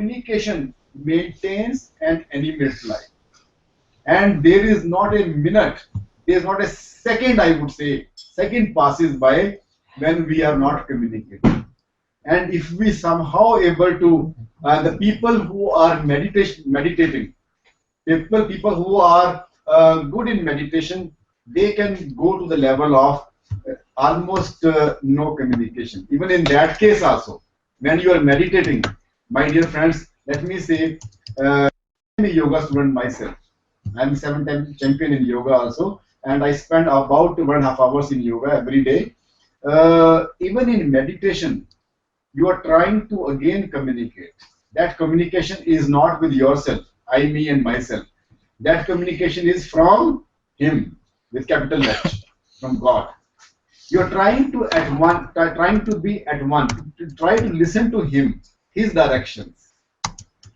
communication maintains and animates life. And there is not a minute, there is not a second, I would say, second passes by when we are not communicating. And if we somehow able to, the people who are meditating, people who are good in meditation, they can go to the level of almost no communication. Even in that case also, when you are meditating, my dear friends, let me say, I'm a yoga student myself. I'm 7-time champion in yoga also, and I spend about 1.5 hours in yoga every day. Even in meditation, you are trying to again communicate. That communication is not with yourself, I, me, and myself. That communication is from Him, with capital H, from God. You are trying to be at one, to try to listen to Him, His directions.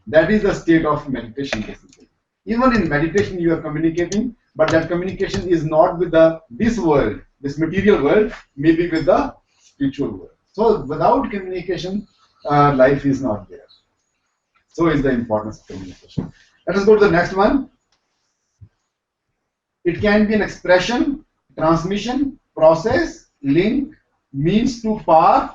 That is the state of meditation, basically. Even in meditation, you are communicating, but that communication is not with this world, this material world, maybe with the spiritual world. So, without communication, life is not there. So is the importance of communication. Let us go to the next one. It can be an expression, transmission, process, link, means to power,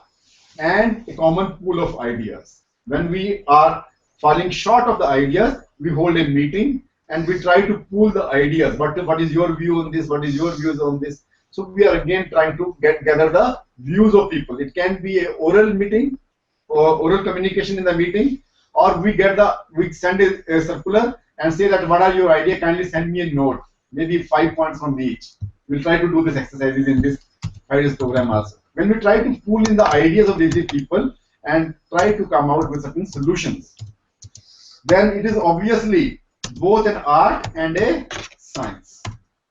and a common pool of ideas. When we are falling short of the ideas, we hold a meeting and we try to pool the ideas. What is your view on this? What is your views on this? So we are again trying to gather the views of people. It can be an oral meeting or oral communication in the meeting, or we send a circular and say that what are your ideas? Kindly send me a note, maybe 5 points from each. We'll try to do this exercises in this 5 days program also. When we try to pool in the ideas of these people and try to come out with certain solutions, then it is obviously both an art and a science.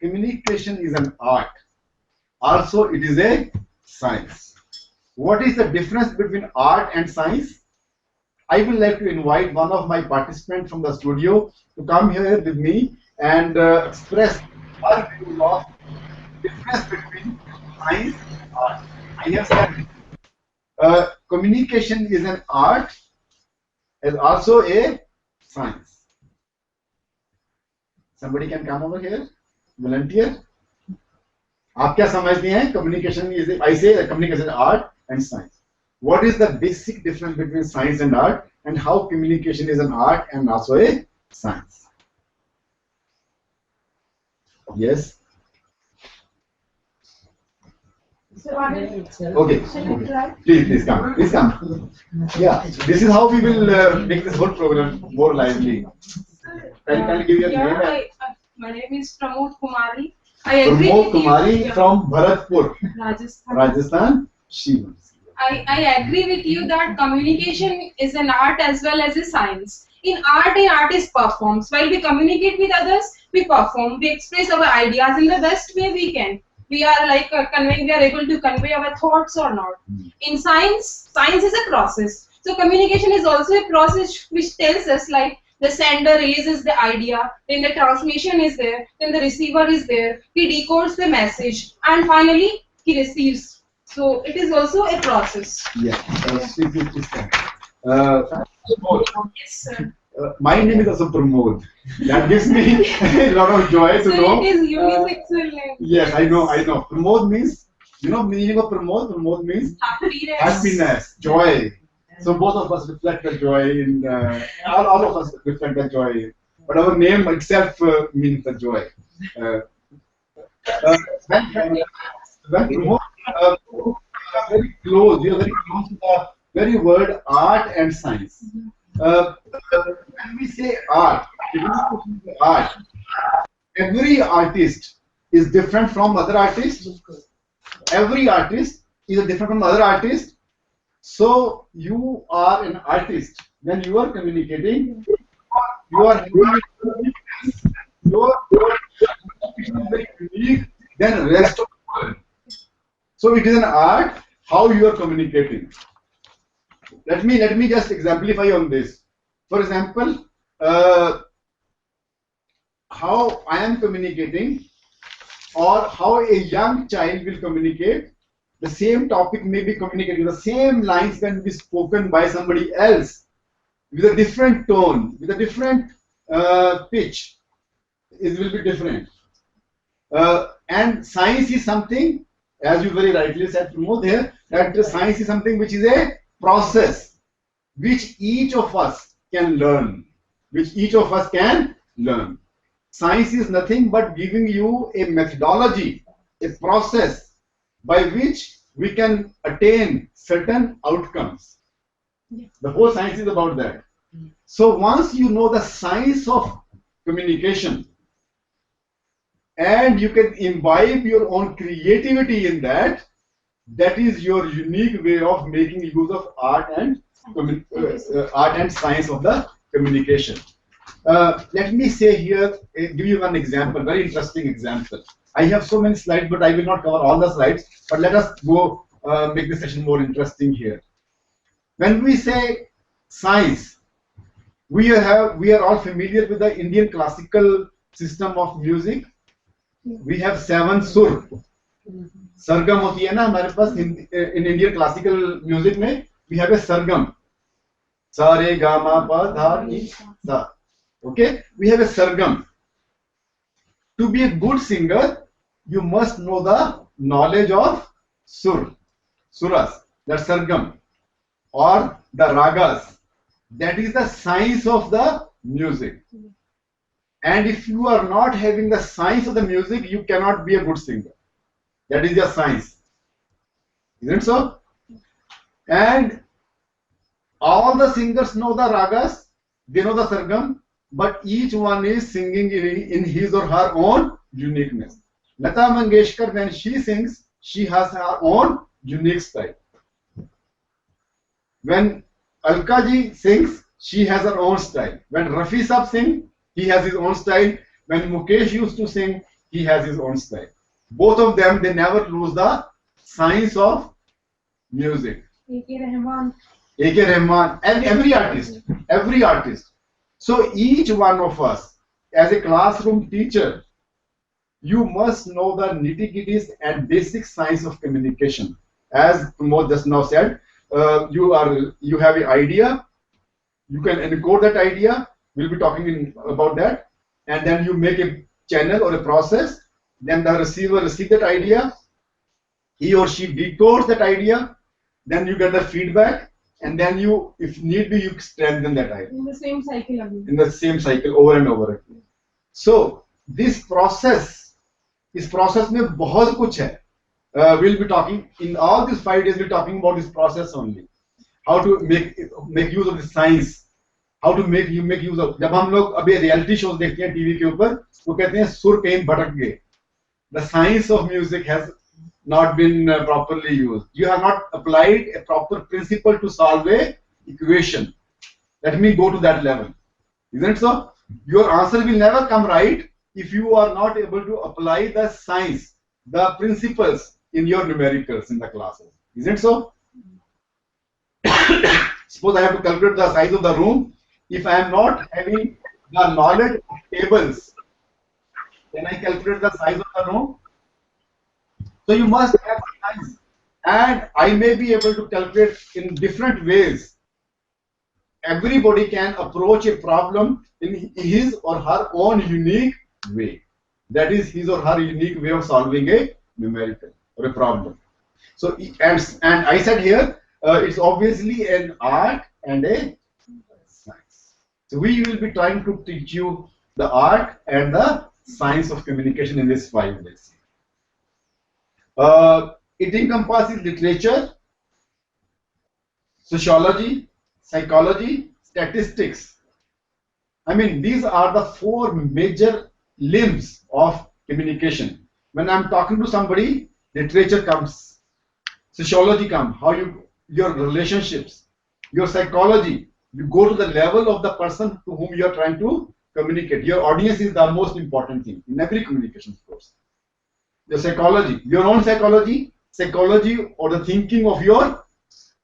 Communication is an art. Also, it is a science. What is the difference between art and science? I will like to invite one of my participants from the studio to come here with me and express her view of difference between science and art. I have said communication is an art and also a science. Somebody can come over here, volunteer. आप क्या समझते हैं? Communication is, I say, communication art and science. What is the basic difference between science and art, and how communication is an art and also a science? Yes. Okay. Please come. Please come. Yeah. This is how we will make this whole program more lively. Can you give your name? My name is Pramod Kumari. I agree Pramod with Kumari you. from Bharatpur, Rajasthan. Rajasthan. Shiva. I agree with you that communication is an art as well as a science. In art, an artist performs. While we communicate with others, we perform. We express our ideas in the best way we can. We are like conveying. We are able to convey our thoughts or not. In science, science is a process. So communication is also a process which tells us like the sender releases the idea, then the transmission is there, then the receiver is there, he decodes the message, and finally he receives. So it is also a process. Yeah. Yes, sir. My name is also Pramod. That gives me a lot of joy to So know. it is unisexual name. Yes, I know. Pramod means, you know, meaning of Pramod? Pramod means happiness, joy. So both of us reflect the joy in, all of us reflect the joy. But our name itself means the joy. When Pramod, we are very close to the very word art and science. When we say art, every artist is different from other artists. Every artist is different from other artists. So you are an artist. When you are communicating, you are very unique than the rest of the world. So it is an art how you are communicating. Let me just exemplify on this. For example, how I am communicating, or how a young child will communicate. The same topic may be communicated. The same lines can be spoken by somebody else. with a different tone, with a different pitch. It will be different. And science is something, as you very rightly said, Pramod here, that science is something which is a process which each of us can learn. Which each of us can learn. Science is nothing but giving you a methodology, a process by which we can attain certain outcomes. The whole science is about that. So once you know the science of communication and you can imbibe your own creativity in that, that is your unique way of making use of art and science of the communication. Let me say here, give you one example, very interesting example. I have so many slides, but I will not cover all the slides. But let us go make the session more interesting here. When we say science, we are all familiar with the Indian classical system of music. We have 7 sur. सरगम होती है ना हमारे पास in Indian classical music में we have a sargam. Sa re ga ma pa dha ni sa. Okay, we have a sargam. To be a good singer, you must know the knowledge of suras, that sargam, or the ragas. That is the science of the music. And if you are not having the science of the music, you cannot be a good singer. That is your science. Isn't it so? And all the singers know the ragas, they know the sargam, but each one is singing in his or her own uniqueness. Lata Mangeshkar, when she sings, she has her own unique style. When Alka ji sings, she has her own style. When Rafi Saab sings, he has his own style. When Mukesh used to sing, he has his own style. Both of them, they never lose the science of music. A.K. Rahman, and every artist. So each one of us, as a classroom teacher, you must know the nitty-gritties and basic science of communication. As Pramod just now said, you have an idea, you can encode that idea. We'll be talking about that, and then you make a channel or a process. Then the receiver receives that idea, he or she decodes that idea, then you get the feedback, and then you, if need be, you strengthen that idea. In the same cycle again. In the same cycle over and over again. So this process mein bahut kuch hai. We'll be talking in all these 5 days. We're talking about this process only. How to make use of the science. How to make use of. जब हम लोग अभी reality shows देखते हैं TV के ऊपर, तो कहते हैं सुर कहीं भटक गए. The science of music has not been properly used. You have not applied a proper principle to solve a equation. Let me go to that level. Isn't it so? Your answer will never come right if you are not able to apply the science, the principles in your numericals in the classes. Isn't it so? Suppose I have to calculate the size of the room. If I am not having the knowledge of tables, then I calculate the size of the room. So you must have science. And I may be able to calculate in different ways. Everybody can approach a problem in his or her own unique way. That is his or her unique way of solving a numerical or a problem. So, and I said here, it's obviously an art and a science. So we will be trying to teach you the art and the science of communication in these 5 days. It encompasses literature, sociology, psychology, statistics. I mean, these are the 4 major limbs of communication. When I'm talking to somebody, literature comes, sociology comes, your relationships, your psychology. You go to the level of the person to whom you are trying to communicate. Your audience is the most important thing in every communication course. The psychology, your own psychology or the thinking of your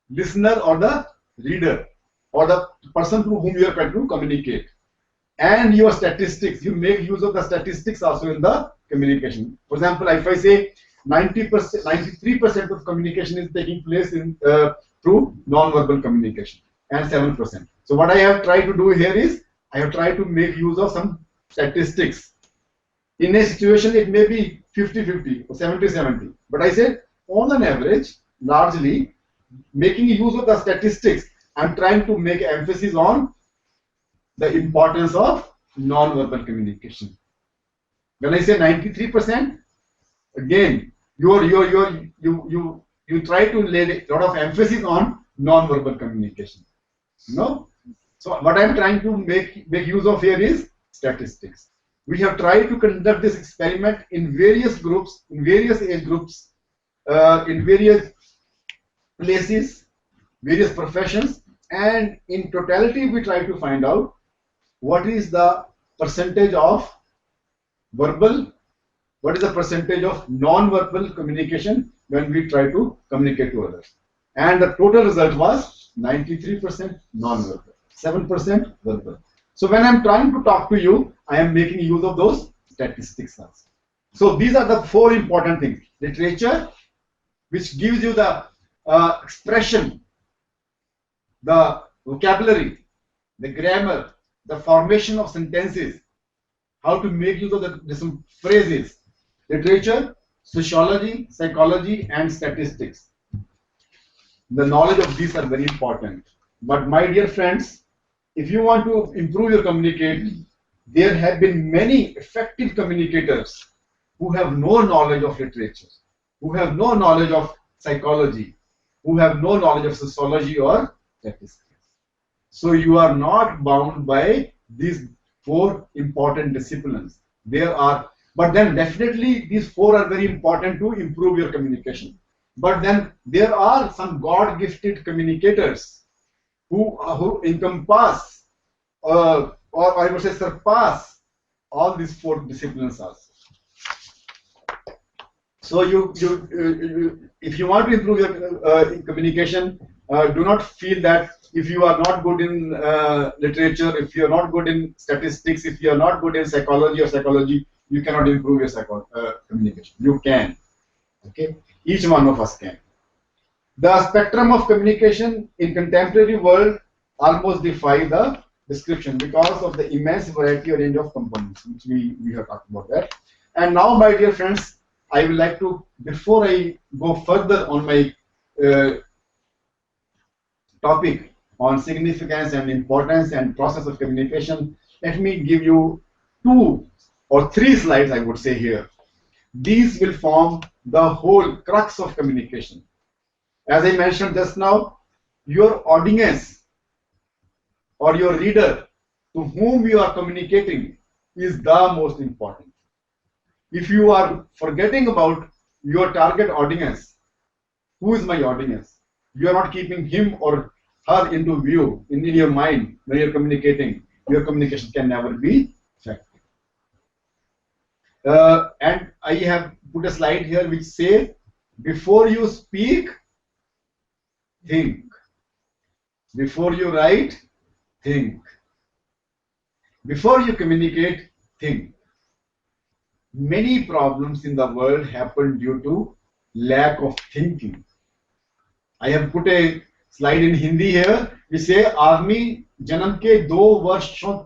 listener or the reader or the person to whom you are trying to communicate. And your statistics, you make use of the statistics also in the communication. For example, if I say 90%, 93% of communication is taking place in through non-verbal communication. and 7%. So what I have tried to do here is I have tried to make use of some statistics. In a situation, it may be 50-50 or 70-70. But I said, on an average, largely, making use of the statistics, I'm trying to make emphasis on the importance of non-verbal communication. When I say 93%, again, you try to lay a lot of emphasis on non-verbal communication. No? So what I'm trying to make use of here is statistics. We have tried to conduct this experiment in various groups, in various age groups, in various places, various professions, and in totality we try to find out what is the percentage of verbal, what is the percentage of non-verbal communication when we try to communicate to others. And the total result was 93% non-verbal, 7% verbal. So when I'm trying to talk to you, I am making use of those statistics also. So these are the four important things. Literature, which gives you the expression, the vocabulary, the grammar, the formation of sentences, how to make use of the different phrases. Literature, sociology, psychology, and statistics. The knowledge of these are very important. But my dear friends, if you want to improve your communication, there have been many effective communicators who have no knowledge of literature, who have no knowledge of psychology, who have no knowledge of sociology or statistics. So you are not bound by these four important disciplines. There are, but then definitely these four are very important to improve your communication. But then there are some God-gifted communicators who encompass or I would say surpass all these four disciplines also. So if you want to improve your communication, do not feel that if you are not good in literature, if you are not good in statistics, if you are not good in psychology, you cannot improve your communication. You can. Okay, each one of us can. The spectrum of communication in contemporary world almost defy the description because of the immense variety or range of components, which we have talked about that. And now, my dear friends, I would like to, before I go further on my topic on significance and importance and process of communication, let me give you 2 or 3 slides, I would say here. These will form the whole crux of communication. As I mentioned just now, your audience or your reader to whom you are communicating is the most important. If you are forgetting about your target audience, who is my audience? You are not keeping him or her into view in your mind when you're communicating. Your communication can never be effective. And I have put a slide here which says, before you speak, think. Before you write, think. Before you communicate, think. Many problems in the world happen due to lack of thinking. I have put a slide in Hindi here which say आदमी जन्म के 2 वर्षों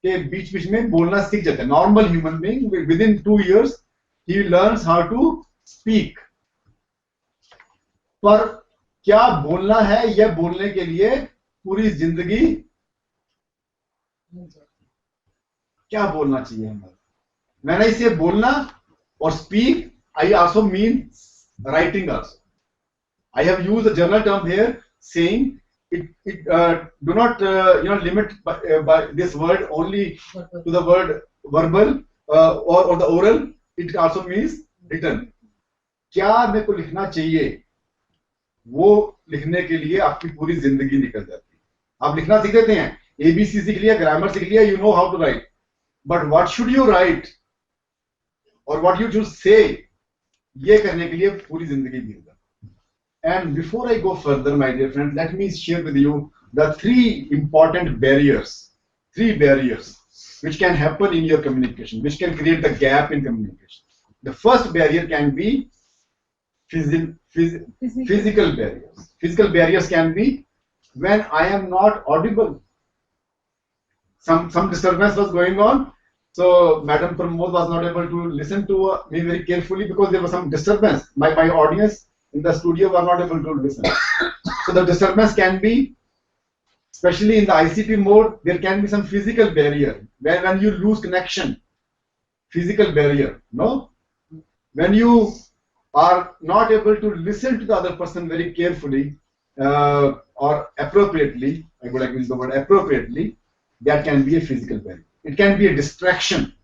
के बीच में बोलना सीख जाता है. Normal human being within 2 years he learns how to speak. पर क्या बोलना है, यह बोलने के लिए पूरी जिंदगी क्या बोलना चाहिए हमें. When I say bolna or speak, I also mean writing also. I have used a general term here saying it do not limit by this word only to the word verbal or the oral. It also means written. क्या मेरे को लिखना चाहिए, वो लिखने के लिए आपकी पूरी जिंदगी निकल जाती है. आप लिखना सीख देते हैं, ABC सीख लिया, ग्रामर सीख लिया, you know how to write. But what should you write or what you should say, ये करने के लिए पूरी जिंदगी बीत जाती है. And before I go further, my dear friends, let me share with you the 3 important barriers, 3 barriers which can happen in your communication, which can create the gap in communication. The first barrier can be physical barriers. Physical barriers can be when I am not audible. Some disturbance was going on, so Madam Pramod was not able to listen to me very carefully because there was some disturbance. My audience in the studio were not able to listen. So the disturbance can be, especially in the ICT mode, there can be some physical barrier where when you lose connection, physical barrier. No, when you are not able to listen to the other person very carefully or appropriately, I would like to use the word appropriately, that can be a physical barrier. It can be a distraction.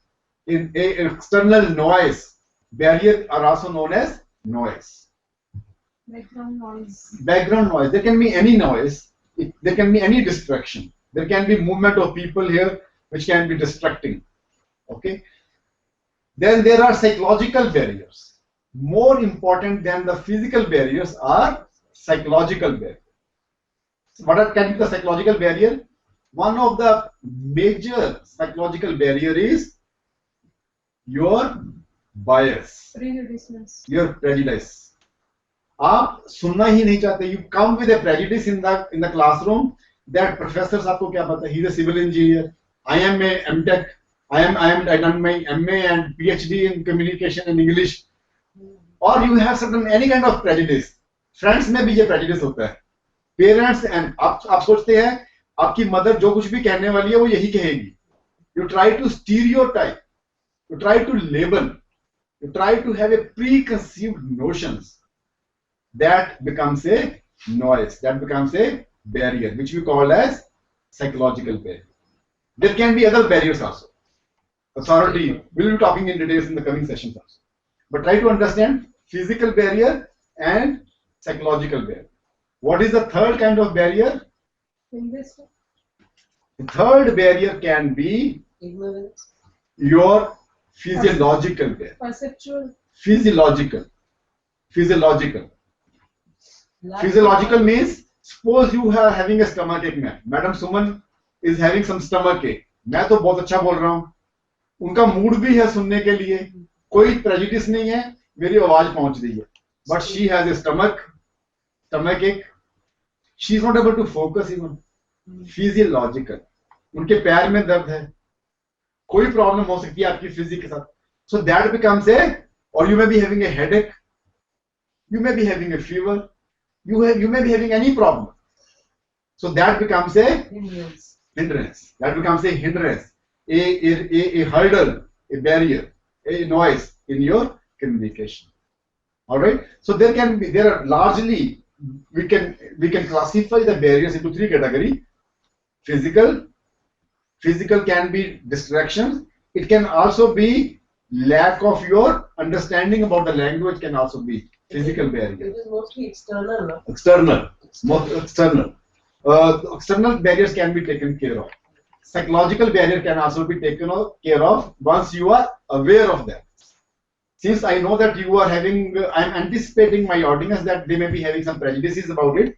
In a external noise, barrier are also known as noise. Background noise. Background noise. There can be any noise. There can be any distraction. There can be movement of people here which can be distracting. Okay. Then there are psychological barriers. More important than the physical barriers are psychological barriers. What can be the psychological barrier? One of the major psychological barrier is your bias, your prejudice. आप सुनना ही नहीं चाहते. You come with a prejudice in the classroom that professors आपको क्या पता? He is a civil engineer. I am a MTech. I done my MA and PhD in communication and English. Or you have certain any kind of prejudice. Friends में भी ये prejudice होता है. Parents and आप सोचते हैं आपकी mother जो कुछ भी कहने वाली है वो यही कहेगी. You try to stereotype. You try to label. You try to have a preconceived notions. That becomes a noise. That becomes a barrier, which we call as psychological barrier. There can be other barriers also. Authority. We'll be talking in details in the coming sessions also. But try to understand physical barrier and psychological barrier. What is the third kind of barrier? The third barrier can be your physiological barrier. Perceptual. Physiological. Physiological means suppose you are having a stomach ache. Madam Suman is having some stomach ache. मैं तो बहुत अच्छा बोल रहा हूँ. उनका mood भी है सुनने के लिए. कोई prejudice नहीं है. मेरी आवाज पहुंच रही है. But she has a stomach ache. She is not able to focus even. Physiological. उनके पैर में दर्द है. कोई प्रॉब्लम हो सकती है आपकी फिजिक के साथ. So that becomes a, or you may be having a headache. You may be having a fever. You may be having any problem. So that becomes a hindrance. That becomes a hindrance, a hurdle, a barrier, a noise in your communication. All right. So there are largely we can classify the barriers into three categories. Physical can be distractions. It can also be lack of your understanding about the language. Can also be physical barrier. It is mostly external. No? External. External barriers can be taken care of. Psychological barrier can also be taken care of once you are aware of that. Since I know that you are having, I'm anticipating my audience that they may be having some prejudices about it.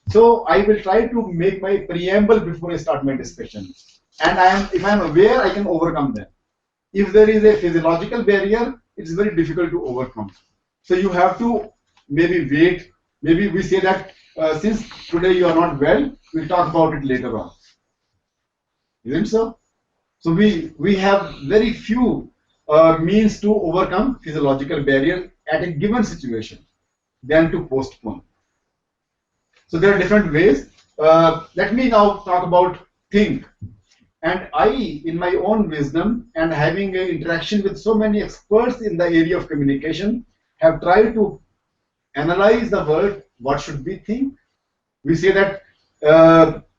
So I will try to make my preamble before I start my discussion. And if I am aware, I can overcome them. If there is a physiological barrier, it's very difficult to overcome. So you have to maybe wait. Maybe we say that since today you are not well, we'll talk about it later on. Isn't so? So we have very few means to overcome physiological barrier at a given situation than to postpone. So there are different ways. Let me now talk about think. And I, in my own wisdom and having an interaction with so many experts in the area of communication, have tried to analyze the word what should we think. We say that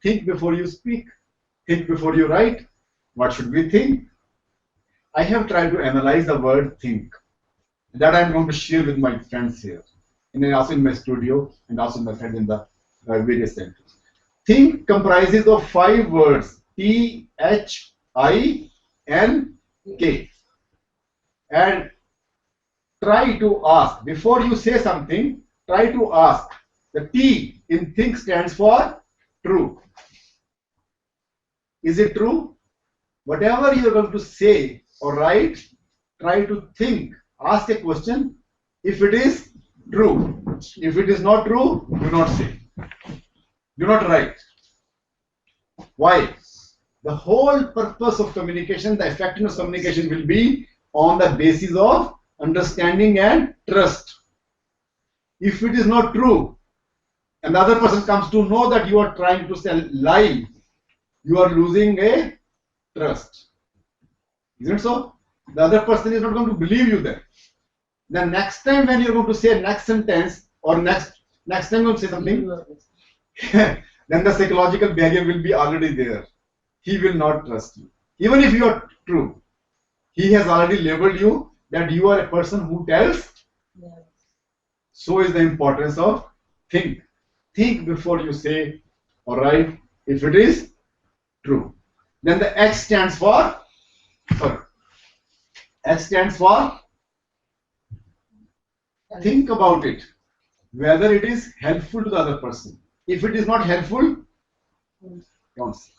think before you speak, think before you write. What should we think? I have tried to analyze the word think. That I'm going to share with my friends here, and also in my studio, and also my friends in the various centers. Think comprises of 5 words. T, H, I, N, K. And try to ask, before you say something, try to ask. The T in think stands for true. Is it true? Whatever you are going to say or write, try to think, ask a question if it is true. If it is not true, do not say. Do not write. Why? The whole purpose of communication, the effectiveness of communication will be on the basis of understanding and trust. If it is not true, and the other person comes to know that you are trying to sell lie, you are losing a trust. Isn't it so? The other person is not going to believe you then. The next time when you're going to say next sentence or next time you're going to say something, then the psychological barrier will be already there. He will not trust you. Even if you are true, he has already labeled you that you are a person who tells. So is the importance of think. Think before you say, all right, if it is true. Then the X stands for, X stands for think about it, whether it is helpful to the other person. If it is not helpful, don't say.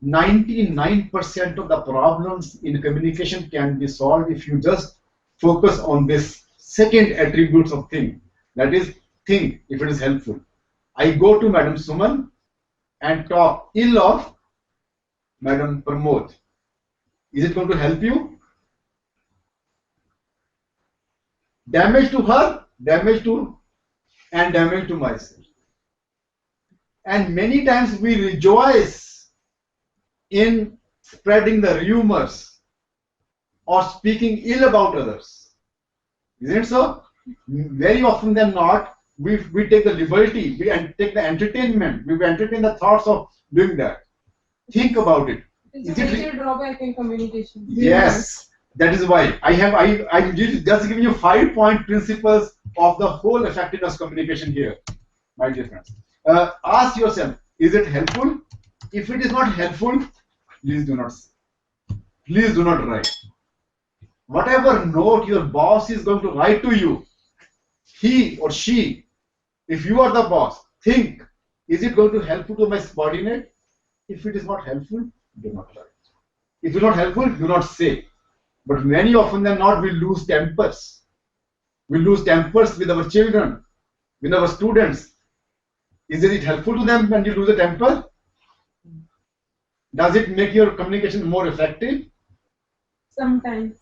99% of the problems in communication can be solved if you just focus on this second attributes of think. That is, think if it is helpful. I go to Madam Suman and talk ill of Madam Pramod. Is it going to help you? Damage to her, damage to myself. And many times we rejoice in spreading the rumors or speaking ill about others. Isn't it so? Very often than not, we take the liberty, we take the entertainment, we entertain the thoughts of doing that. Think about it. It's a major drawback in communication. Yes, that is why I'm just giving you 5-point principles of the whole effectiveness communication here, my dear friends. Ask yourself, is it helpful? If it is not helpful, please do not say. Please do not write. Whatever note your boss is going to write to you, he or she, if you are the boss, think, is it going to help to my subordinate? If it is not helpful, do not write. If it is not helpful, do not say. But many often than not, we lose tempers. We lose tempers with our children, with our students. Is it helpful to them when you lose a temper? Does it make your communication more effective? Sometimes.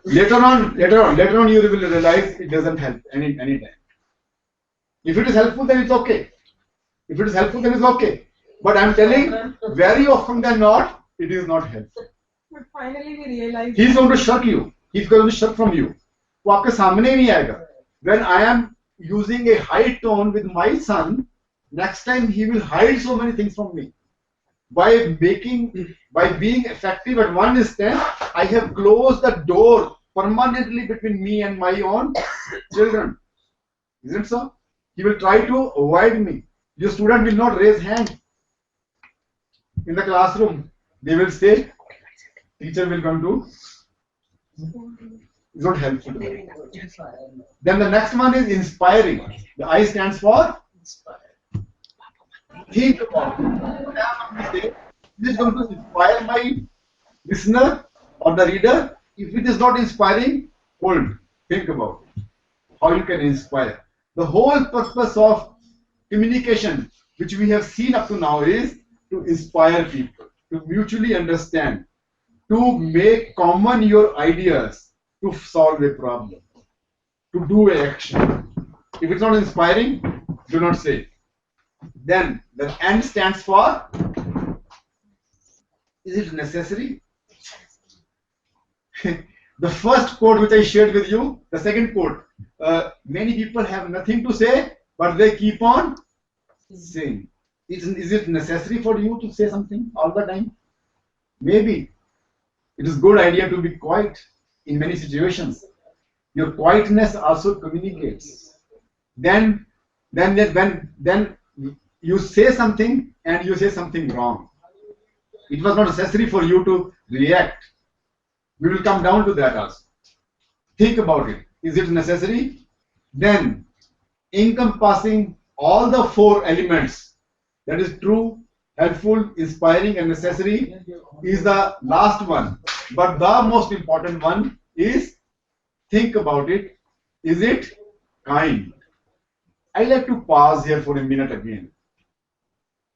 Later on, you will realize it doesn't help any time. If it is helpful, then it's okay. If it is helpful, then it's okay. But I'm telling, very often than not, it is not helpful. But finally, we realize He's going to shirk you. He's going to shirk from you. वो आपके सामने नहीं आएगा. When I am using a high tone with my son, next time he will hide so many things from me. By being effective at one instant, I have closed the door permanently between me and my own children. Isn't it so? He will try to avoid me. Your student will not raise hand in the classroom. They will say, teacher will come to. It's not helpful to them. Then the next one is inspiring. The I stands for think about it. Is it going to inspire my listener or the reader? If it is not inspiring, hold. Think about it. How you can inspire. The whole purpose of communication, which we have seen up to now, is to inspire people, to mutually understand, to make common your ideas, to solve a problem, to do an action. If it's not inspiring, do not say it. Then the N stands for, is it necessary? The first quote which I shared with you, the second quote, many people have nothing to say, but they keep on saying. Is it necessary for you to say something all the time? Maybe. It is a good idea to be quiet in many situations. Your quietness also communicates. Then you say something and you say something wrong. It was not necessary for you to react. We will come down to that also. Think about it. Is it necessary? Then, encompassing all the 4 elements, that is true, helpful, inspiring, and necessary, is the last one. But the most important one is think about it. Is it kind? I like to pause here for a minute again.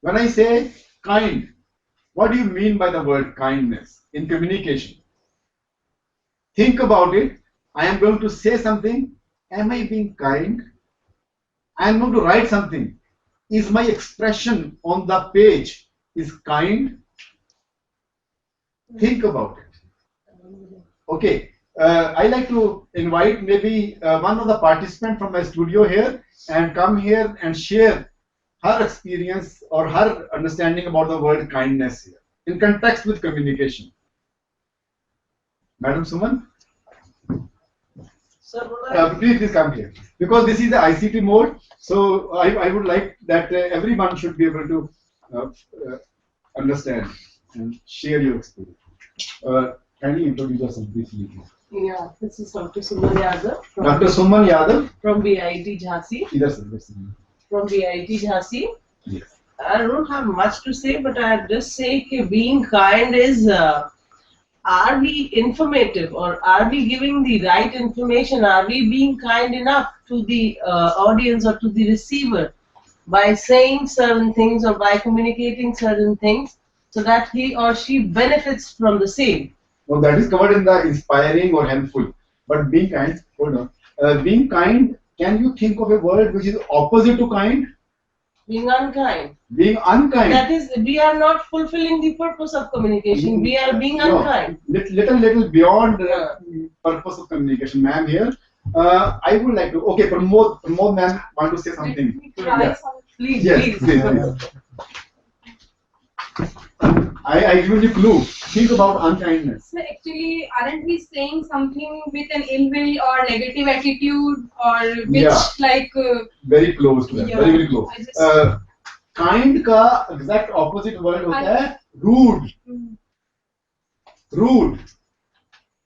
When I say kind, what do you mean by the word kindness in communication? Think about it. I am going to say something. Am I being kind? I am going to write something. Is my expression on the page is kind? Think about it. Okay. I like to invite maybe one of the participants from my studio here and come here and share her experience or her understanding about the word kindness here in context with communication. Madam Suman, Sir, what please come here because this is the ICT mode. So I would like that everyone should be able to uh, uh, understand and share your experience. Kindly introduce yourself briefly, please. yeah, this is Dr. Singla Yadav from, Dr. Suman Yadav. from VIT Jhansi. Either sir, yes, sir. From VIT Jhansi. Yes. I don't have much to say, but I'll just say that being kind is, are we informative or are we giving the right information? Are we being kind enough to the audience or to the receiver by saying certain things or by communicating certain things so that he or she benefits from the same? Now that is covered in the inspiring or helpful. But being kind, hold on. Being kind, can you think of a word which is opposite to kind? Being unkind. Being unkind. That is, we are not fulfilling the purpose of communication. We are being unkind. Little beyond purpose of communication, ma'am. Here, I would like to. Okay, Pramod, ma'am, want to say something? Yes. Please, Yes, please. please. I give you clue. Think about unkindness. So actually, aren't we saying something with an ill will or negative attitude or which Yeah. like Very close to that. Yeah. Very close. I just- Kind का exact opposite word होता है rude. Rude.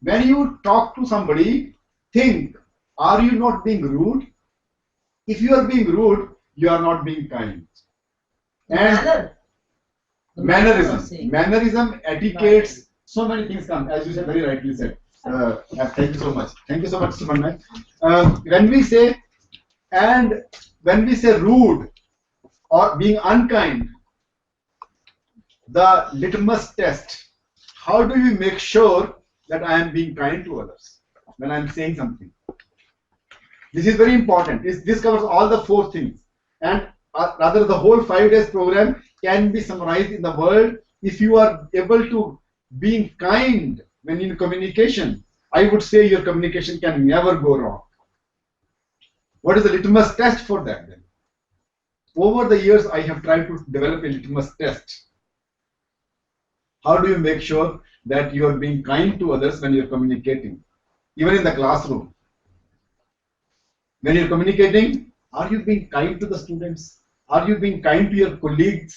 When you talk to somebody, think, are you not being rude? If you are being rude, you are not being kind. And mannerism, etiquettes, so many things come, as you said, very rightly said. Thank you so much. Thank you so much, Suman. When we say, and when we say rude or being unkind, the litmus test, how do we make sure that I am being kind to others when I am saying something? This is very important. This covers all the four things. And rather, the whole 5 days program can be summarized in the word. If you are able to being kind when in communication, I would say your communication can never go wrong. What is the litmus test for that then? Over the years, I have tried to develop a litmus test. How do you make sure that you are being kind to others when you're communicating? Even in the classroom. When you're communicating, are you being kind to the students? Are you being kind to your colleagues?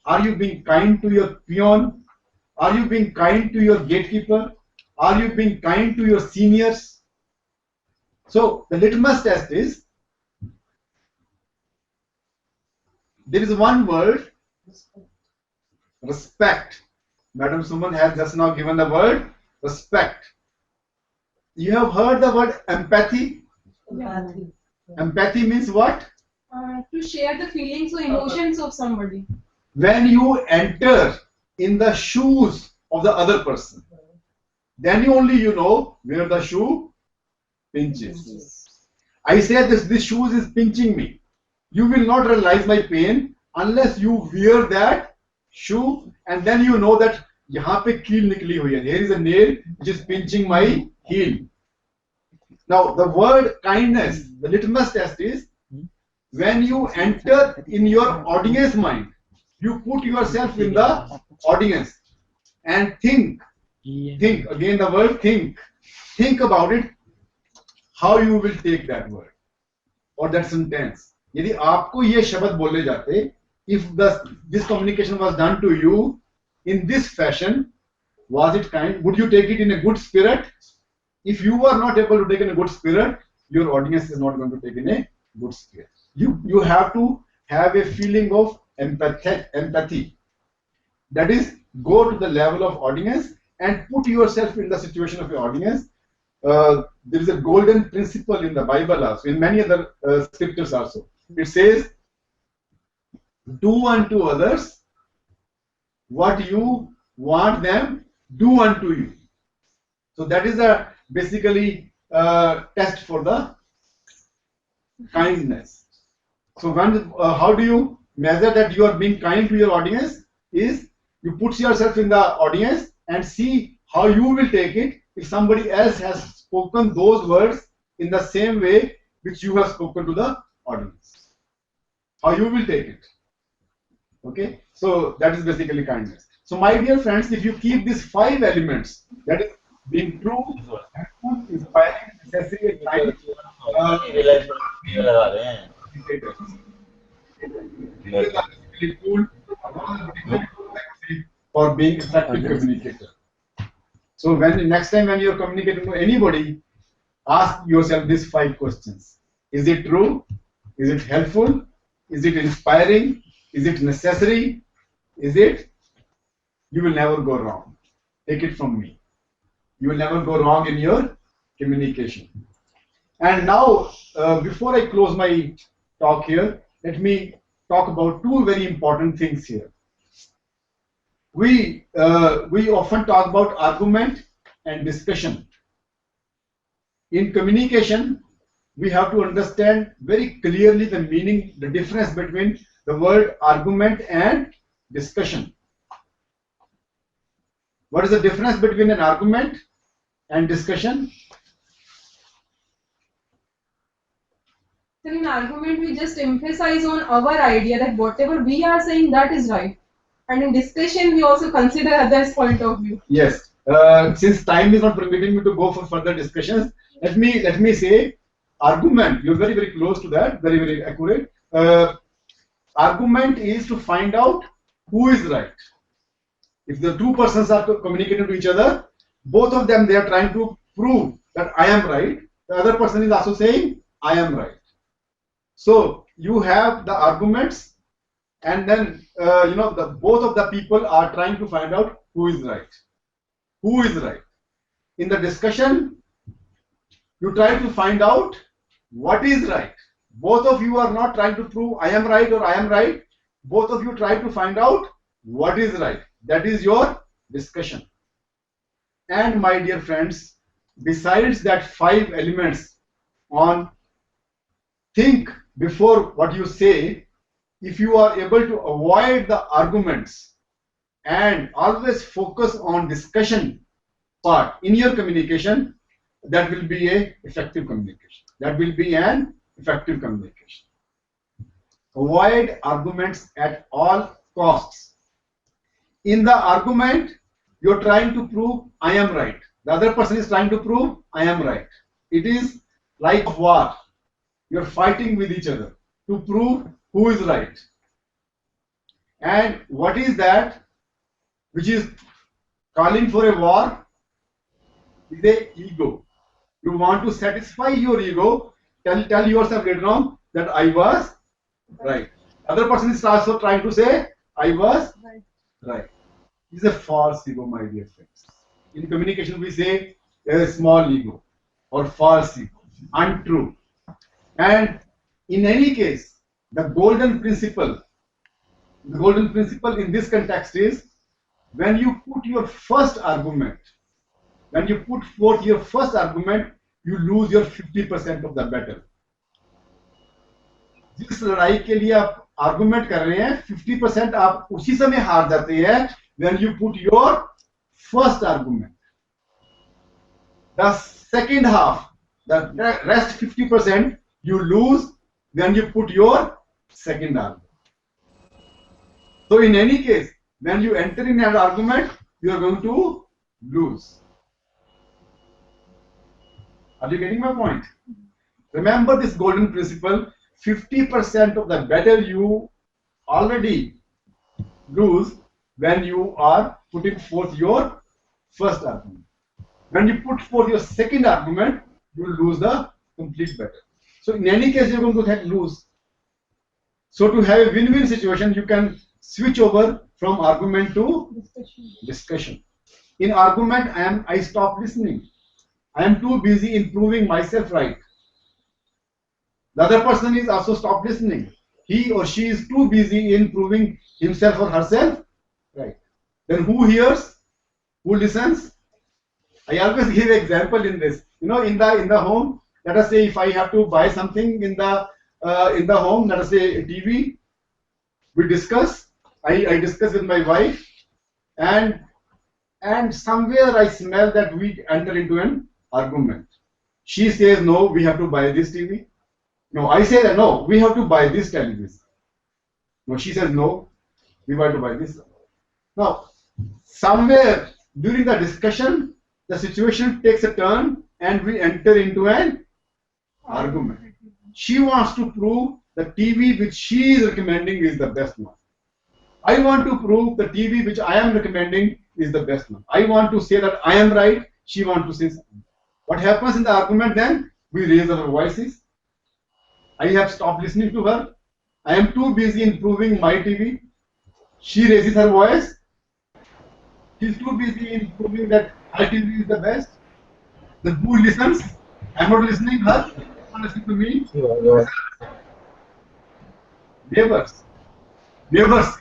Are you being kind to your peon? Are you being kind to your gatekeeper? Are you being kind to your seniors? So the litmus test is, there is one word, respect. Madam Suman has just now given the word respect. You have heard the word empathy? Yeah. Empathy means what? To share the feelings or emotions of somebody. When you enter in the shoes of the other person, then only you know where the shoe pinches. I say this shoes is pinching me. You will not realize my pain unless you wear that shoe, and then you know that यहाँ पे कील निकली हुई है. Here is a nail which is pinching my heel. Now the word kindness, the litmus test is, when you enter in your audience mind, you put yourself in the audience and think again the word think about it, how you will take that word or that sentence. यदि आपको ये शब्द बोले जाते, if this communication was done to you in this fashion, was it kind? Would you take it in a good spirit? If you are not able to take in a good spirit, your audience is not going to take in a good spirit. You have to have a feeling of empathy. That is, go to the level of audience and put yourself in the situation of your audience. There is a golden principle in the Bible also, in many other scriptures also. It says, do unto others what you want them do unto you. So that is a basically test for the kindness. So when how do you measure that you are being kind to your audience? Is you put yourself in the audience and see how you will take it if somebody else has spoken those words in the same way which you have spoken to the audience. How you will take it. Okay, so that is basically kindness. So my dear friends, if you keep these 5 elements, that is being true, helpful, inspiring, necessary, and kind, basically tool for being effective communicator. So when next time when you are communicating to anybody, ask yourself these 5 questions. Is it true? Is it helpful? Is it inspiring? Is it necessary? Is it? You will never go wrong. Take it from me. You will never go wrong in your communication. And now, before I close my talk here, let me talk about 2 very important things here. We often talk about argument and discussion. In communication, we have to understand very clearly the meaning, the difference between the word argument and discussion. What is the difference between an argument and discussion? So in argument, we just emphasize on our idea that whatever we are saying, that is right. And in discussion, we also consider others' point of view. Yes. Since time is not permitting me to go for further discussions, let me say argument. You're very close to that. Very accurate. Argument is to find out who is right. If the 2 persons are communicating to each other, both of them they are trying to prove that I am right. The other person is also saying I am right. So you have the arguments, and then both of the people are trying to find out who is right. Who is right? In the discussion, you try to find out what is right. Both of you are not trying to prove I am right or I am right. Both of you try to find out what is right. That is your discussion. And my dear friends, besides that 5 elements on think before what you say, if you are able to avoid the arguments and always focus on discussion part in your communication, that will be an effective communication. That will be an effective communication. Avoid arguments at all costs. In the argument, you're trying to prove I am right. The other person is trying to prove I am right. It is like war. You're fighting with each other to prove who is right. And what is that which is calling for a war? Is a ego. You want to satisfy your ego, tell yourself later on that I was right. Other person is also trying to say I was right. This is a false ego, my dear friends. In communication, we say a small ego or false ego, untrue. And in any case, the golden principle in this context is when you put your first argument, when you put forth your first argument, you lose your 50% of the battle. जिस लड़ाई के लिए आप argument कर रहे हैं 50% आप उसी समय हार जाते हैं when you put your first argument. The second half, the rest 50%, you lose when you put your second argument. So in any case, when you enter in an argument, you are going to lose. Are you getting my point? Remember this golden principle, 50% of the battle you already lose when you are putting forth your first argument. When you put forth your second argument, you will lose the complete battle. So in any case, you're going to lose. So to have a win-win situation, you can switch over from argument to discussion. In argument, I stop listening. I am too busy in proving myself right. The other person is also stop listening. He or she is too busy in proving himself or herself. Right. Then who hears? Who listens? I always give example in this. You know, in the home, let us say if I have to buy something in the home, let us say a TV, we discuss. I discuss with my wife, and somewhere I smell that we enter into an argument. She says no, we have to buy this TV. No, I say that no, we have to buy this television. No, she says no, we want to buy this. Now, somewhere during the discussion, the situation takes a turn and we enter into an argument. She wants to prove the TV which she is recommending is the best one. I want to prove the TV which I am recommending is the best one. I want to say that I am right. She wants to say something. What happens in the argument then? We raise our voices. I have stopped listening to her. I am too busy in proving my TV. She raises her voice. She's too busy in proving that her TV is the best. Then who listens? I'm not listening her. Not listening to me. Neighbors. Neighbors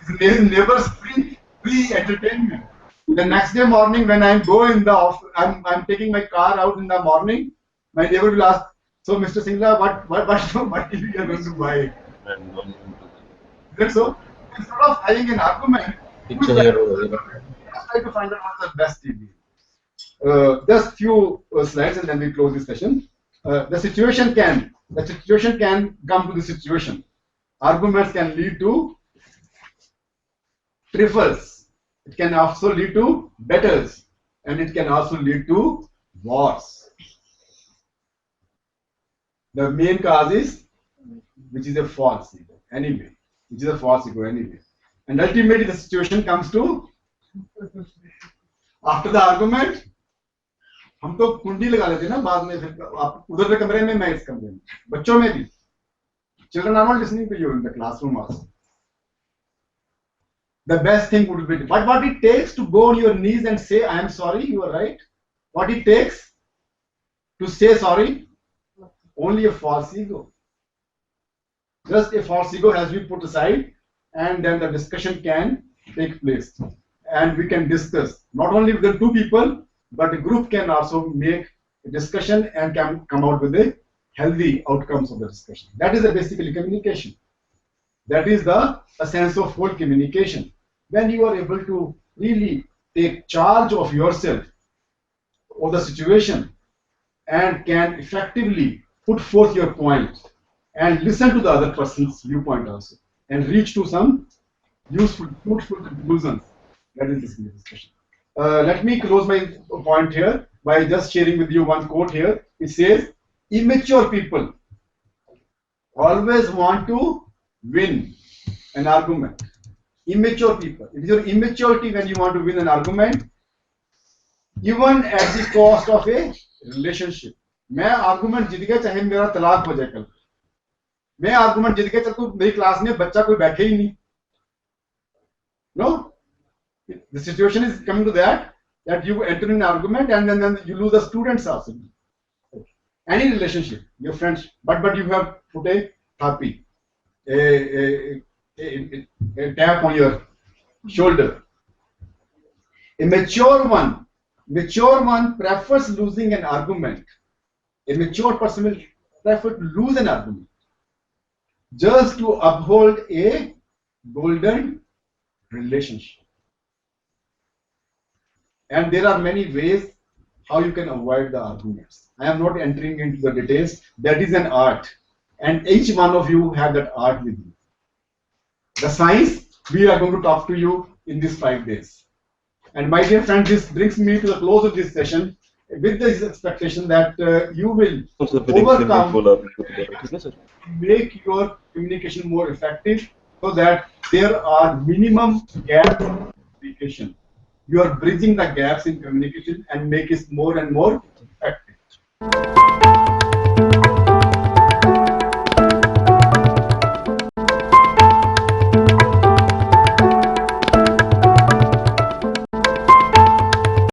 free entertainment. The next day morning when I'm going in the office, I'm taking my car out in the morning. My neighbor will ask, so Mr. Singla, what TV you are going to buy? Is that so? Instead of having an argument, just try to find out what the best TV. Just few slides and then we close this session. The situation can come to the situation. Arguments can lead to trifles. It can also lead to battles, and it can also lead to wars. The main cause is which is a false ego anyway. Which is a false ego anyway. And ultimately the situation comes to after the argument. हम तो कुंडी लगा लेते हैं ना बाद में फिर आप उधर के कमरे में मैं इस कमरे में बच्चों में भी children are not listening to you in the classroom also. The best thing would be what it takes to go on your knees and say I am sorry, you are right. What it takes to say sorry? Only a false ego. Just a false ego has been put aside, and then the discussion can take place, and we can discuss not only with the two people, but a group can also make a discussion and can come out with a healthy outcomes of the discussion. That is basically communication. That is the essence of whole communication. When you are able to really take charge of yourself, of the situation, and can effectively put forth your point and listen to the other person's viewpoint also, and reach to some useful, fruitful conclusions. That is this discussion. Let me close my point here by just sharing with you one quote here. It says, immature people always want to win an argument. Immature people. It is your immaturity when you want to win an argument, even at the cost of a relationship. मैं argument जीत गया चाहे मेरा तलाक हो जाए कल. मैं argument जीत गया चाहे तो मेरी क्लास में बच्चा कोई बैठे ही नहीं. No, the situation is coming to that you enter an argument and then you lose the students also. Any relationship, your friends, but you have put a therapy, a tap on your shoulder. A mature one prefers losing an argument. A mature person will prefer to lose an argument just to uphold a golden relationship. And there are many ways how you can avoid the arguments. I am not entering into the details. That is an art, and each one of you have that art with you. The science we are going to talk to you in these 5 days. And my dear friend, this brings me to the close of this session with this expectation that you will overcome, make your communication more effective, so that there are minimum gaps in communication. You are bridging the gaps in communication and make it more and more effective.